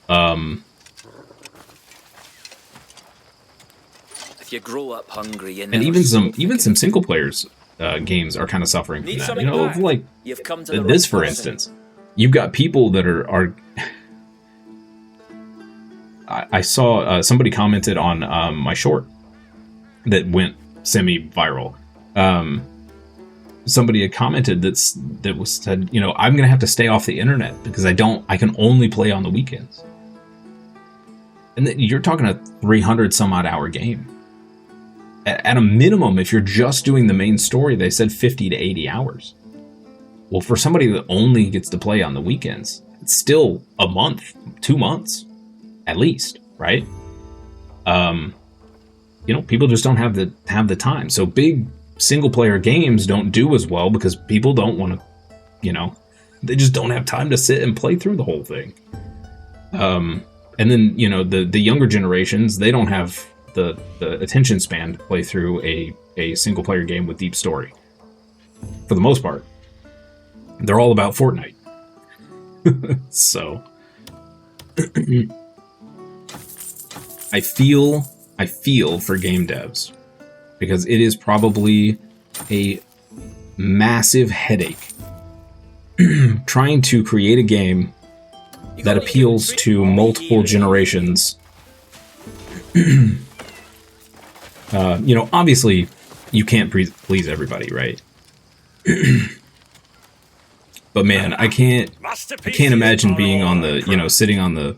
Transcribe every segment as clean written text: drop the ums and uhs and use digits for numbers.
Um, If you grow up hungry, you and never even stop some thinking. single players games are kind of suffering from Need that. something Of back? like You've come to the this, right for person. instance. You've got people that are I saw somebody commented on my short that went semi-viral. Somebody had commented that was said, I'm gonna have to stay off the internet because I can only play on the weekends. And you're talking a 300 some odd hour game. At a minimum, if you're just doing the main story, they said 50 to 80 hours. Well, for somebody that only gets to play on the weekends, it's still a month, 2 months, at least, right? People just don't have the time. So big single player games don't do as well because people don't want to, they just don't have time to sit and play through the whole thing. And then, the younger generations, they don't have the attention span to play through a single player game with deep story. For the most part. They're all about Fortnite. So I feel for game devs because it is probably a massive headache trying to create a game that appeals to multiple generations. Obviously you can't please everybody, right? But man, I can't imagine being on the, sitting on the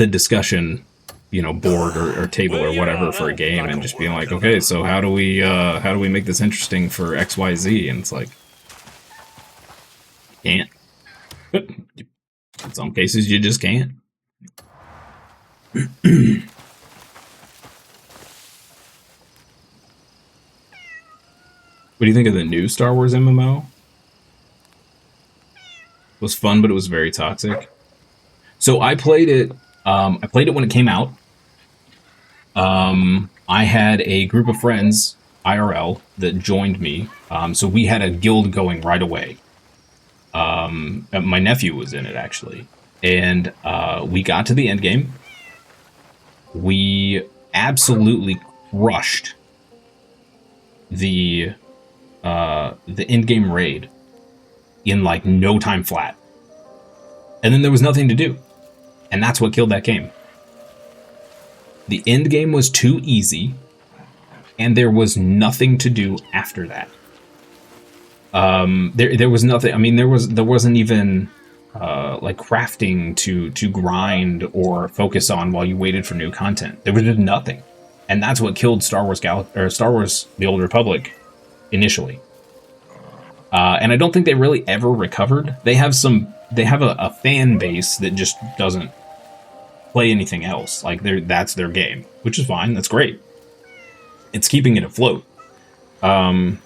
discussion, board or table or whatever for a game and just being like, okay, so how do we make this interesting for XYZ? And it's like, can't. In some cases, you just can't. What do you think of the new Star Wars MMO? It was fun, but it was very toxic. So I played it. I played it when it came out. I had a group of friends, IRL, that joined me. So we had a guild going right away. My nephew was in it, actually. And we got to the end game. We absolutely crushed the end game raid in like no time flat. And then there was nothing to do. And that's what killed that game. The end game was too easy, and there was nothing to do after that. There was nothing. I mean, there wasn't even like crafting to grind or focus on while you waited for new content. There was just nothing, and that's what killed Star Wars: The Old Republic initially. And I don't think they really ever recovered. They have a fan base that just doesn't play anything else. Like that's their game, which is fine. That's great. It's keeping it afloat. And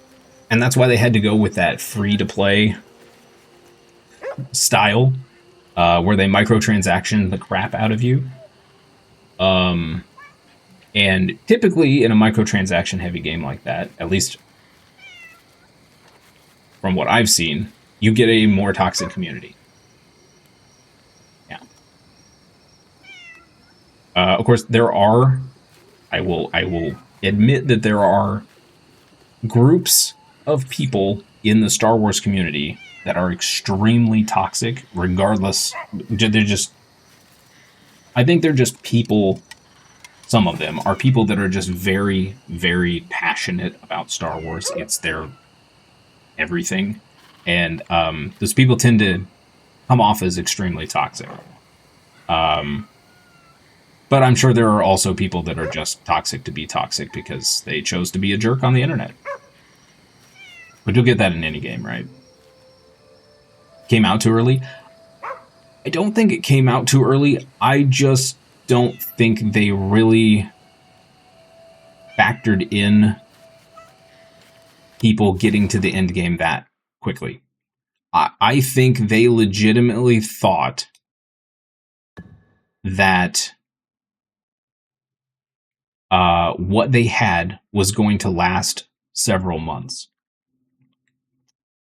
that's why they had to go with that free-to-play style, where they microtransaction the crap out of you. And typically in a microtransaction-heavy game like that, at least from what I've seen, you get a more toxic community. Yeah. Of course, I will admit that there are groups of people in the Star Wars community that are extremely toxic, regardless. I think they're just people. Some of them are people that are just very, very passionate about Star Wars. It's their everything. And those people tend to come off as extremely toxic. But I'm sure there are also people that are just toxic to be toxic because they chose to be a jerk on the internet. But you'll get that in any game, right? Came out too early? I don't think it came out too early. I just don't think they really factored in people getting to the end game that quickly. I think they legitimately thought that what they had was going to last several months.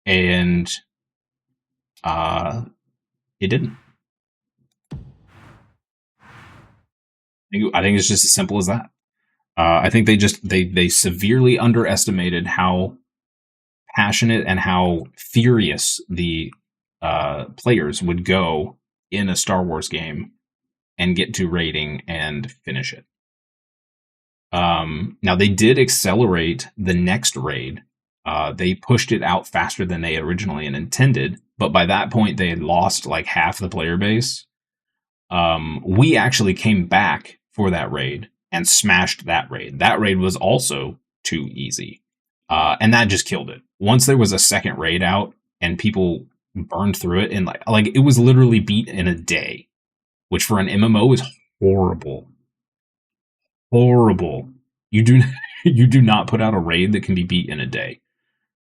And It didn't. I think it's just as simple as that. I think they severely underestimated how passionate and how furious the players would go in a Star Wars game and get to raiding and finish it. Now they did accelerate the next raid. They pushed it out faster than they originally intended, but by that point they had lost like half the player base. We actually came back for that raid and smashed that raid. That raid was also too easy. And that just killed it. Once there was a second raid out and people burned through it, and like it was literally beat in a day, which for an MMO is horrible. Horrible. You do not put out a raid that can be beat in a day.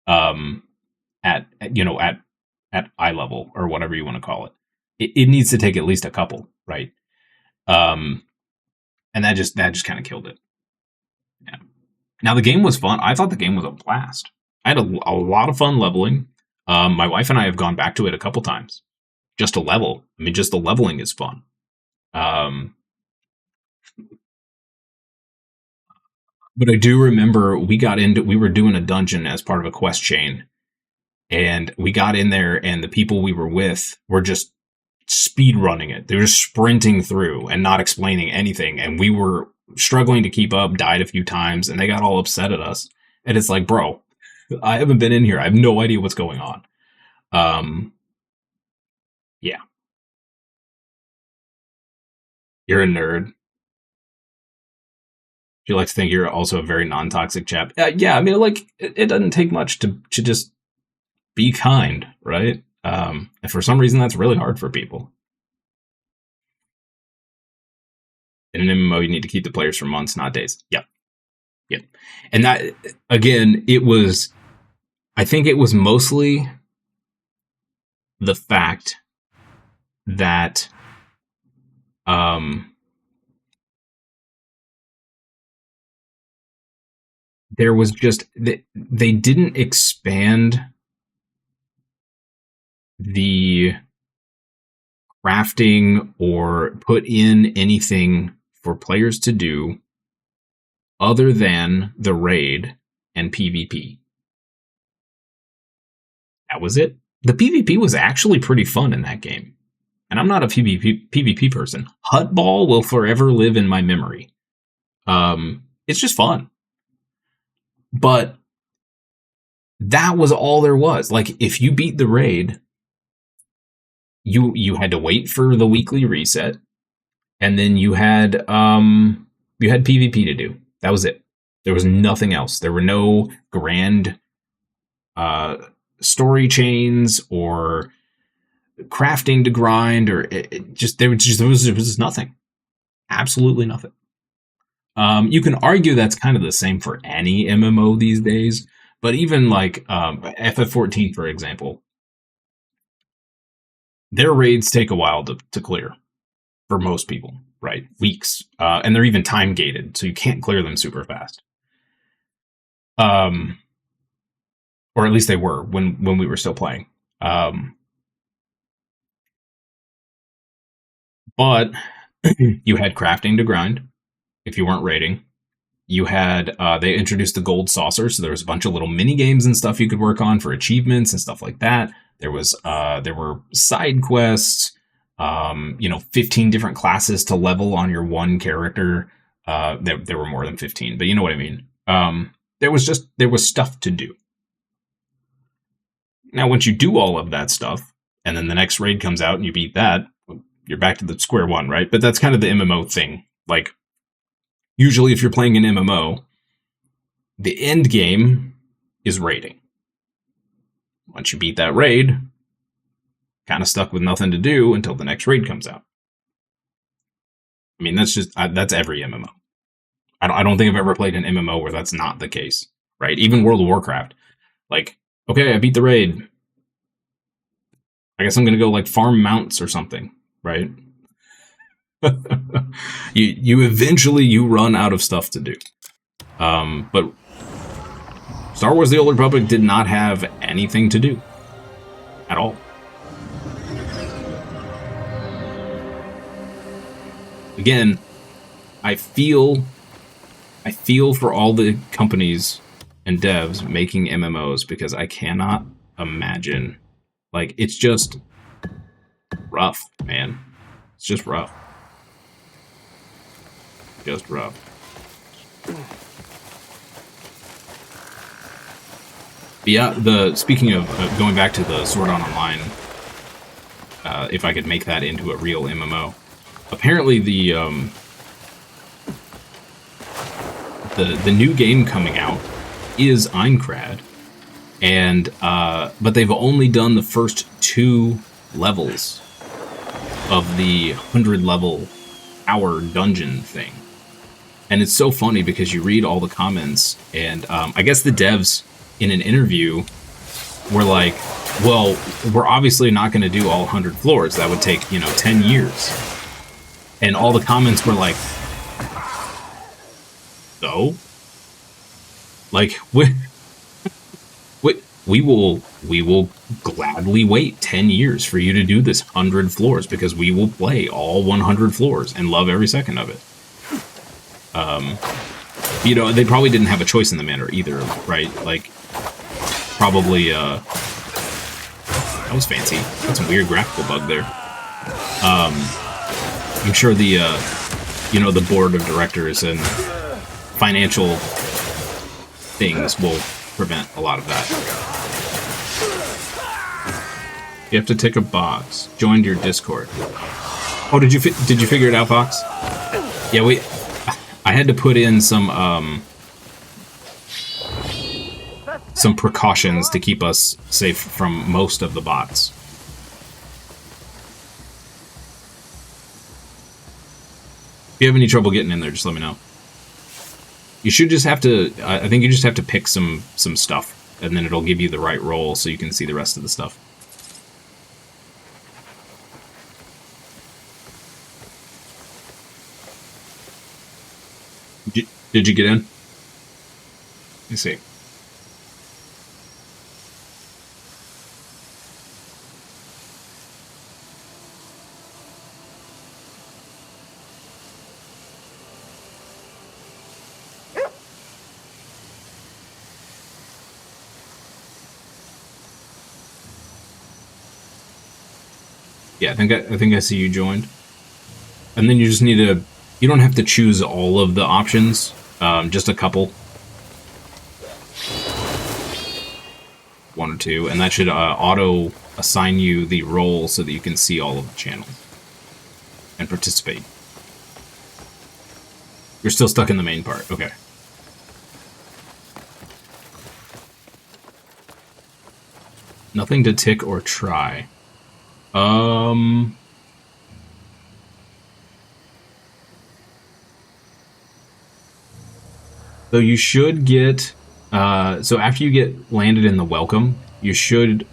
At eye level or whatever you want to call it. It needs to take at least a couple, right? And that just kind of killed it. Yeah. Now the game was fun. I thought the game was a blast. I had a lot of fun leveling. My wife and I have gone back to it a couple times just to level. I mean, just the leveling is fun. But I do remember we were doing a dungeon as part of a quest chain, and we got in there, and the people we were with were just speed running it. They were just sprinting through and not explaining anything, and we were struggling to keep up, died a few times, and they got all upset at us. And it's like, bro, I haven't been in here. I have no idea what's going on. Yeah. You're a nerd. You like to think you're also a very non-toxic chap. Yeah, I mean, like, it doesn't take much to just be kind, right? And for some reason, that's really hard for people. In an MMO, you need to keep the players for months, not days. Yep. And that, again, I think it was mostly the fact that there was just, they didn't expand the crafting or put in anything for players to do other than the raid and PvP. That was it. The PvP was actually pretty fun in that game. And I'm not a PvP person. Hutball will forever live in my memory. It's just fun. But that was all there was. Like, if you beat the raid, you had to wait for the weekly reset, and then you had PvP to do. That was it. There was nothing else. There were no grand story chains or crafting to grind, or there was just nothing. Absolutely nothing. You can argue that's kind of the same for any MMO these days, but even like FF14, for example, their raids take a while to clear for most people, right? Weeks. And they're even time gated, so you can't clear them super fast. Or at least they were when we were still playing. But you had crafting to grind if you weren't raiding. You had they introduced the gold saucer, so there was a bunch of little mini games and stuff you could work on for achievements and stuff like that. There were side quests, 15 different classes to level on your one character. There were more than 15, but you know what I mean. There was stuff to do. Now, once you do all of that stuff, and then the next raid comes out and you beat that, you're back to the square one, right? But that's kind of the MMO thing. Like, usually if you're playing an MMO, the end game is raiding. Once you beat that raid, kind of stuck with nothing to do until the next raid comes out. I mean, that's every MMO. I don't think I've ever played an MMO where that's not the case, right? Even World of Warcraft. Like, okay, I beat the raid. I guess I'm going to go like farm mounts or something, right? you eventually run out of stuff to do. But Star Wars The Old Republic did not have anything to do at all. again, I feel for all the companies and devs making MMOs because I cannot imagine. Like, it's just rough, man. It's just rough. Just rough. But yeah, speaking of going back to the Sword Art Online, if I could make that into a real MMO, apparently the new game coming out is Aincrad, and but they've only done the first 2 levels of the 100-level hour dungeon thing. And it's so funny because you read all the comments, and I guess the devs in an interview were like, well, we're obviously not going to do all 100 floors. That would take, 10 years. And all the comments were like, so? Like, we will gladly wait 10 years for you to do this 100 floors because we will play all 100 floors and love every second of it. They probably didn't have a choice in the matter either, right? Like, probably, that was fancy. That's a weird graphical bug there. I'm sure the, the board of directors and financial things will prevent a lot of that. You have to tick a box. Joined your Discord. Oh, did you figure it out, Fox? Yeah, I had to put in some precautions to keep us safe from most of the bots. If you have any trouble getting in there, just let me know. You should just have to, I think you just have to pick some stuff, and then it'll give you the right role so you can see the rest of the stuff. Did you get in? Let me see. Yeah, I think I see you joined. And then you just need to, you don't have to choose all of the options, just a couple. 1 or 2, and that should auto assign you the role so that you can see all of the channels and participate. You're still stuck in the main part, okay. Nothing to tick or try. So you should get, so after you get landed in the welcome, you should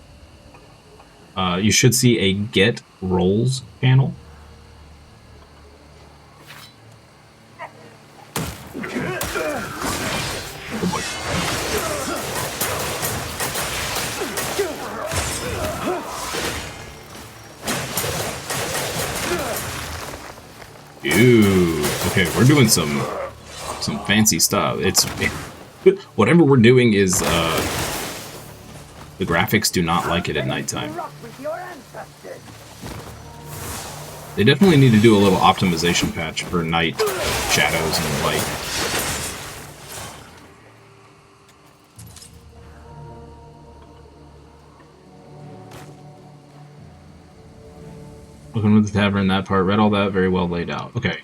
see a get roles panel. Oh boy. Ooh, okay, we're doing some fancy stuff. It's whatever we're doing is the graphics do not like it at nighttime. They definitely need to do a little optimization patch for night shadows and light. Welcome to the tavern, that part. Read all that, very well laid out. Okay.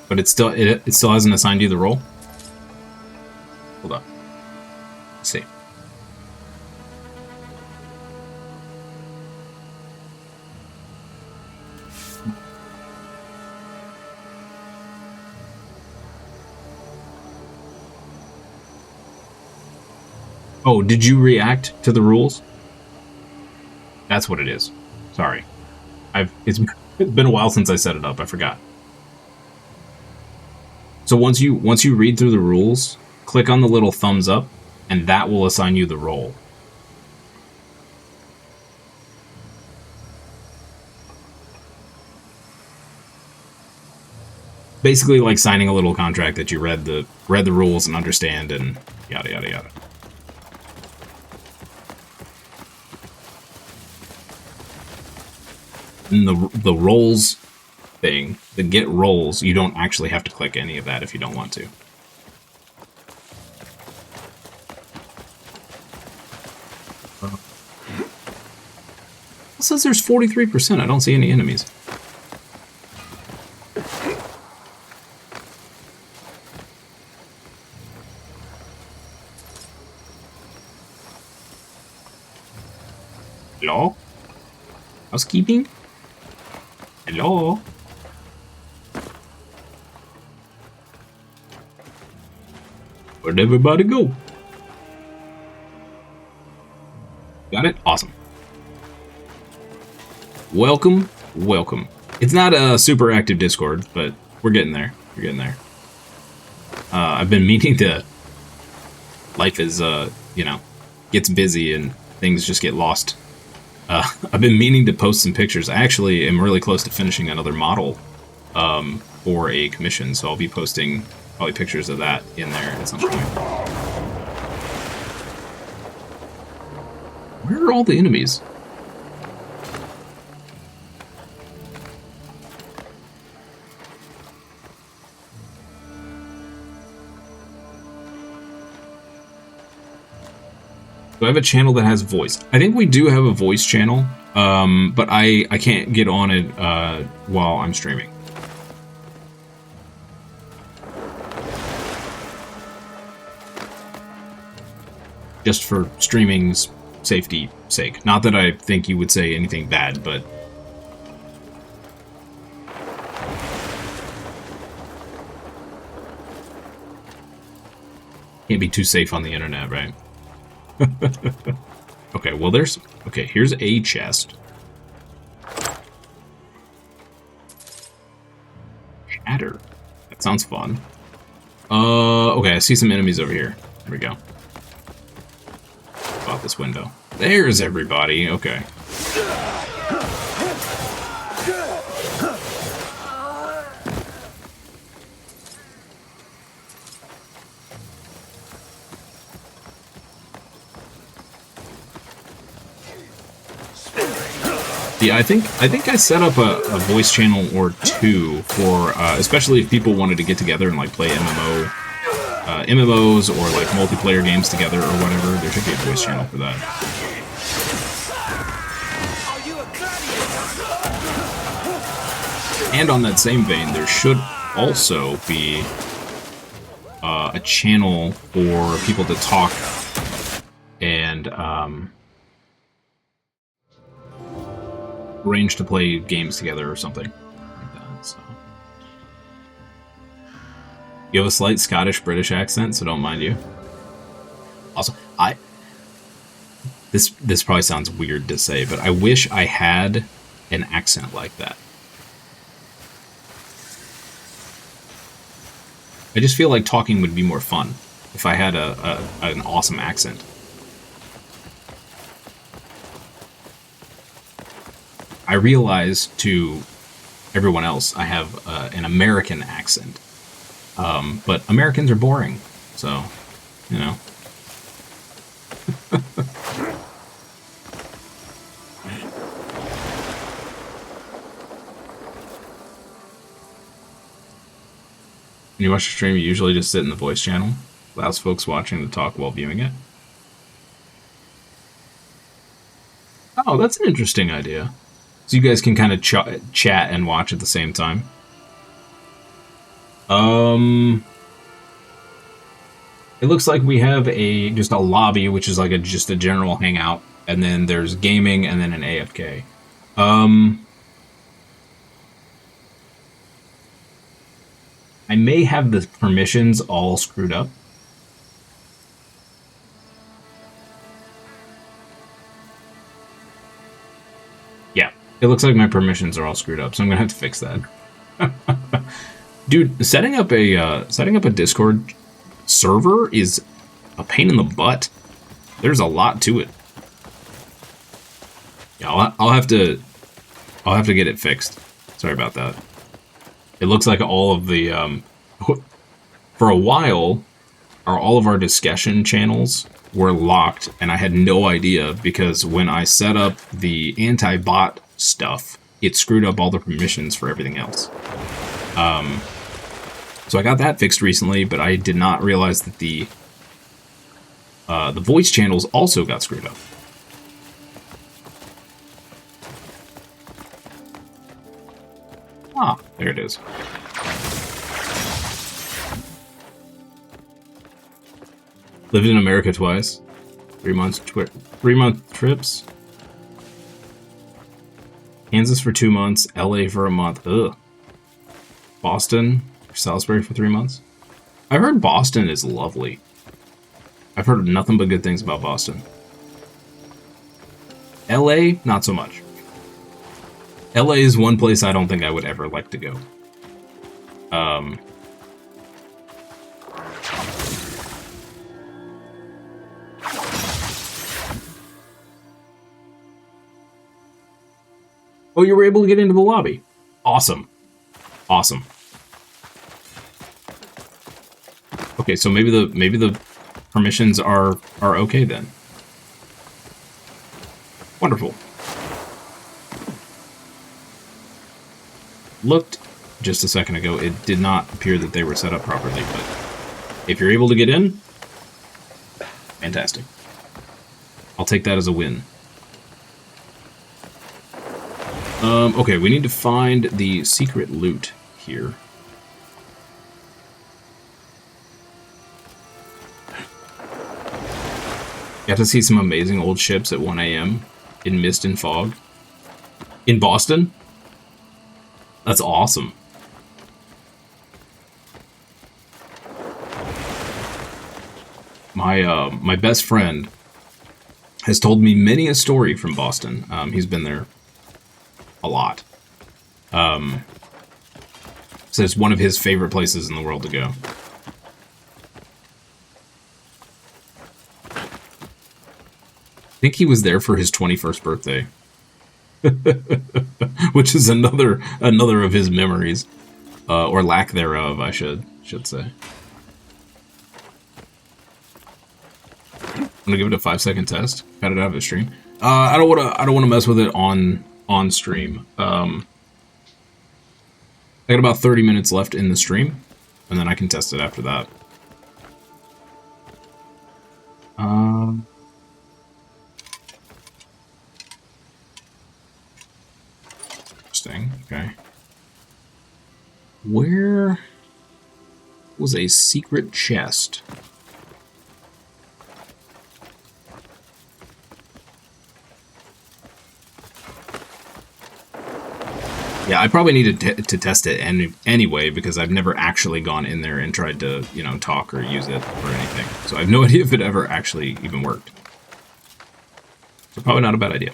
But it still hasn't assigned you the role? Hold on. Let's see. Oh, did you react to the rules? That's what it is. Sorry. It's been a while since I set it up. I forgot. So once you read through the rules, click on the little thumbs up, and that will assign you the role. Basically, like signing a little contract that you read the rules and understand, and yada yada yada. And the roles thing, the get roles, you don't actually have to click any of that if you don't want to. It says there's 43%. I don't see any enemies. Hello? Housekeeping? Hello? Where'd everybody go? Got it? Awesome. Welcome, welcome. It's not a super active Discord, but we're getting there. We're getting there. I've been meaning to... Life is, you know, gets busy and things just get lost. I've been meaning to post some pictures. I actually am really close to finishing another model for a commission, so I'll be posting probably pictures of that in there at some point. Where are all the enemies? Do I have a channel that has voice? I think we do have a voice channel, but I can't get on it while I'm streaming. Just for streaming's safety sake. Not that I think you would say anything bad, but... Can't be too safe on the internet, right? Okay, well there's... Okay, here's a chest. Shatter. That sounds fun. Okay, I see some enemies over here. There we go. About this window. There's everybody, okay. Yeah, I think I set up a voice channel or two for, especially if people wanted to get together and like play MMOs or like multiplayer games together or whatever. There should be a voice channel for that. And on that same vein, there should also be a channel for people to talk and arrange to play games together or something like that. So. You have a slight Scottish-British accent, so don't mind you. Also, this probably sounds weird to say, but I wish I had an accent like that. I just feel like talking would be more fun if I had an awesome accent. I realize to everyone else I have an American accent, but Americans are boring, so, you know. When you watch a stream, you usually just sit in the voice channel. Allows folks watching to talk while viewing it. Oh, that's an interesting idea. So you guys can kind of chat and watch at the same time. It looks like we have just a lobby, which is like just a general hangout, and then there's gaming, and then an AFK. I may have the permissions all screwed up. Yeah, it looks like my permissions are all screwed up, so I'm gonna have to fix that. Dude, setting up a Discord server is a pain in the butt. There's a lot to it. Yeah, I'll have to get it fixed. Sorry about that. It looks like all of the for a while, all of our discussion channels were locked, and I had no idea because when I set up the anti-bot stuff, it screwed up all the permissions for everything else. So I got that fixed recently, but I did not realize that the voice channels also got screwed up. Ah, there it is. Lived in America twice. 3 months, 3-month trips. Kansas for 2 months, LA for a month. Ugh. Boston, Salisbury for 3 months. I've heard Boston is lovely. I've heard nothing but good things about Boston. LA, not so much. LA is one place I don't think I would ever like to go. Oh, you were able to get into the lobby. Awesome. Awesome. Okay, so maybe the permissions are okay then. Wonderful. Looked just a second ago, it did not appear that they were set up properly, but if you're able to get in, fantastic. I'll take that as a win. Okay, we need to find the secret loot here. Got to see some amazing old ships at 1 a.m. in mist and fog. In Boston? That's awesome. My best friend has told me many a story from Boston. He's been there a lot. So it's one of his favorite places in the world to go. I think he was there for his 21st birthday. Which is another of his memories. Or lack thereof, I should say. I'm gonna give it a 5-second test. Cut it out of the stream. I don't wanna mess with it on stream. I got about 30 minutes left in the stream, and then I can test it after that. Interesting. Okay. Where was a secret chest? Yeah, I probably need to test it anyway, because I've never actually gone in there and tried to, you know, talk or use it or anything. So I have no idea if it ever actually even worked. So probably not a bad idea.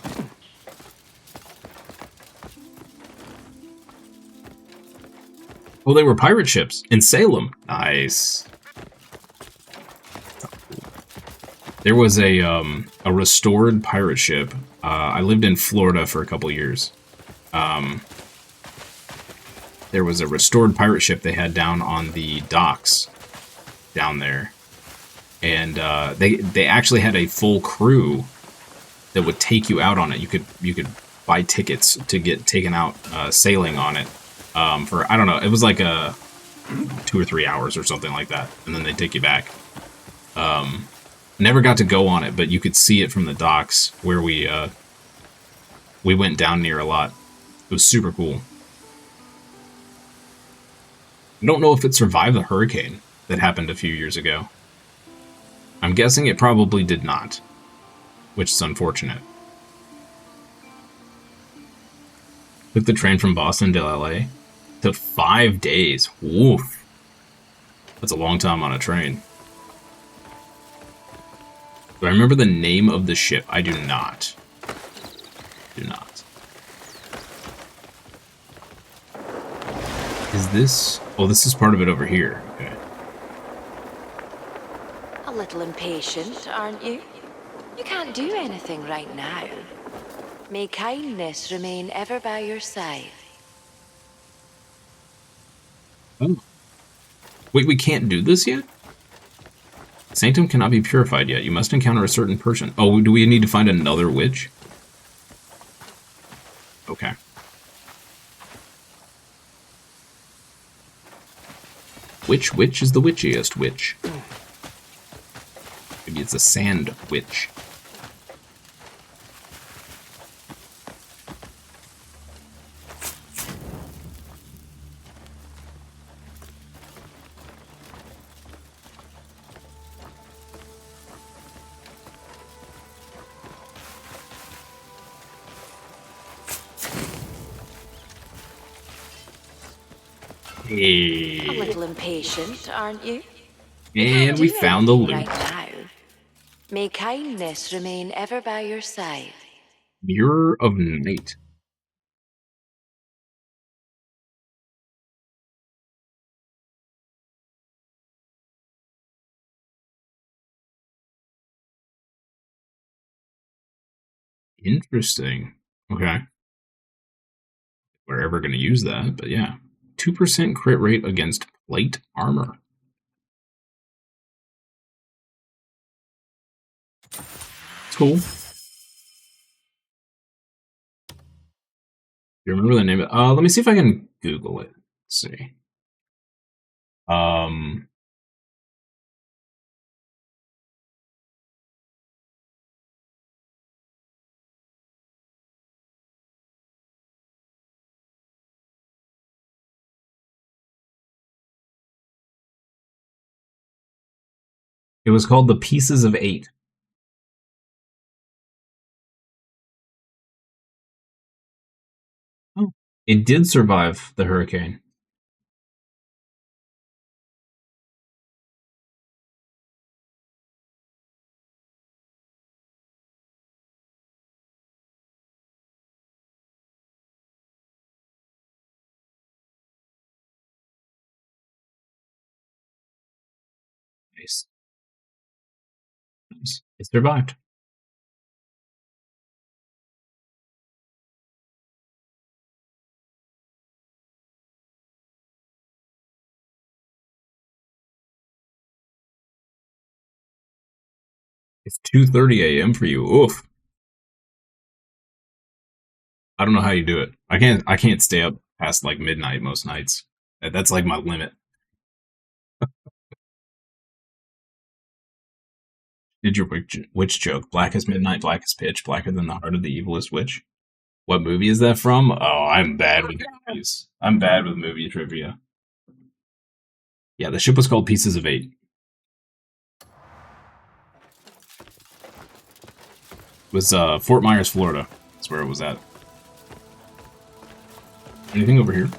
Oh, they were pirate ships in Salem. Nice. There was a restored pirate ship. I lived in Florida for a couple years. There was a restored pirate ship they had down on the docks down there. And they actually had a full crew that would take you out on it. You could buy tickets to get taken out sailing on it for, I don't know, it was like 2 or 3 hours or something like that. And then they'd take you back. Never got to go on it, but you could see it from the docks where we went down near a lot. It was super cool. I don't know if it survived the hurricane that happened a few years ago. I'm guessing it probably did not, which is unfortunate. Took the train from Boston to LA. Took 5 days. Woof. That's a long time on a train. Do I remember the name of the ship? I do not. Do not. Is this... Oh, this is part of it over here. Okay. A little impatient, aren't you? You can't do anything right now. May kindness remain ever by your side. Oh. Wait, we can't do this yet? Sanctum cannot be purified yet. You must encounter a certain person. Oh, do we need to find another witch? Okay. Which witch is the witchiest witch? Maybe it's a sand witch. A Hey. little impatient, aren't you? And we found the loot. Right now. May kindness remain ever by your side. Mirror of Night. Interesting. Okay. We're ever going to use that, but yeah. 2% crit rate against plate armor. It's cool. You remember the name of it? Let me see if I can Google it. Let's see. It was called the Pieces of Eight. Oh. It did survive the hurricane. Nice. Nice. It survived. It's 2:30 a.m. for you. Oof. I don't know how you do it. I can't stay up past like midnight most nights. That's like my limit. Did your witch joke? Black as midnight, black as pitch, blacker than the heart of the evilest witch. What movie is that from? Oh, I'm bad with movies. I'm bad with movie trivia. Yeah, the ship was called Pieces of Eight. It was Fort Myers, Florida. That's where it was at. Anything over here?